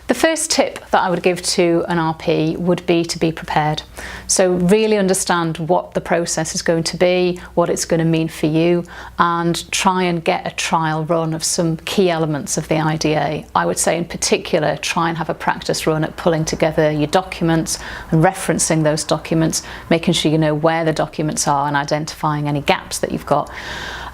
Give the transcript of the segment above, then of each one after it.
The first tip that I would give to an RP would be to be prepared. So really understand what the process is going to be, what it's going to mean for you, and try and get a trial run of some key elements of the IDA. I would say in particular, try and have a practice run at pulling together your documents and referencing those documents, making sure you know where the documents are and identifying any gaps that you've got.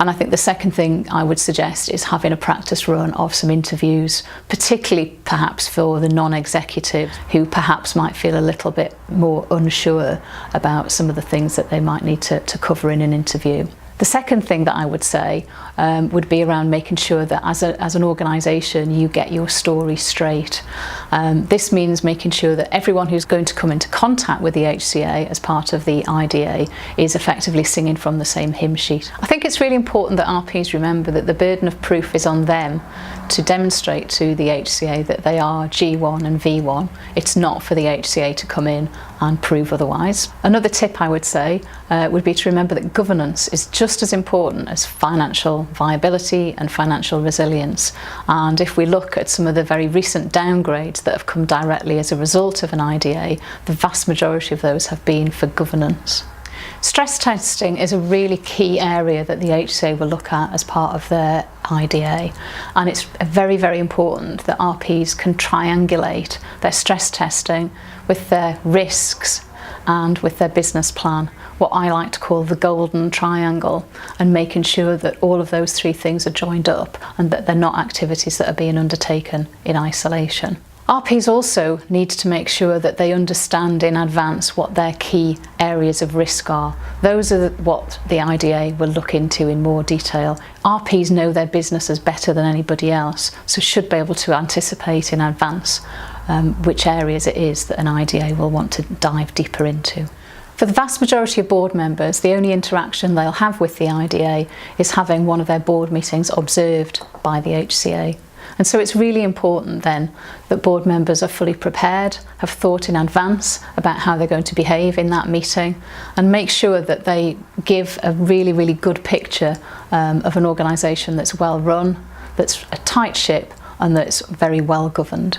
And I think the second thing I would suggest is having a practice run of some interviews, particularly perhaps for the non-executive who perhaps might feel a little bit more unsure about some of the things that they might need to cover in an interview. The second thing that I would say would be around making sure that as an organisation you get your story straight. This means making sure that everyone who's going to come into contact with the HCA as part of the IDA is effectively singing from the same hymn sheet. I think it's really important that RPs remember that the burden of proof is on them to demonstrate to the HCA that they are G1 and V1. It's not for the HCA to come in and prove otherwise. Another tip I would say would be to remember that governance is just as important as financial viability and financial resilience. And if we look at some of the very recent downgrades that have come directly as a result of an IDA, the vast majority of those have been for governance. Stress testing is a really key area that the HCA will look at as part of their IDA, and it's very, very important that RPs can triangulate their stress testing with their risks and with their business plan, what I like to call the golden triangle, and making sure that all of those three things are joined up and that they're not activities that are being undertaken in isolation. RPs also need to make sure that they understand in advance what their key areas of risk are. Those are what the IDA will look into in more detail. RPs know their businesses better than anybody else, so should be able to anticipate in advance which areas it is that an IDA will want to dive deeper into. For the vast majority of board members, the only interaction they'll have with the IDA is having one of their board meetings observed by the HCA. And so it's really important then that board members are fully prepared, have thought in advance about how they're going to behave in that meeting, and make sure that they give a really, really good picture of an organisation that's well run, that's a tight ship, and that's very well governed.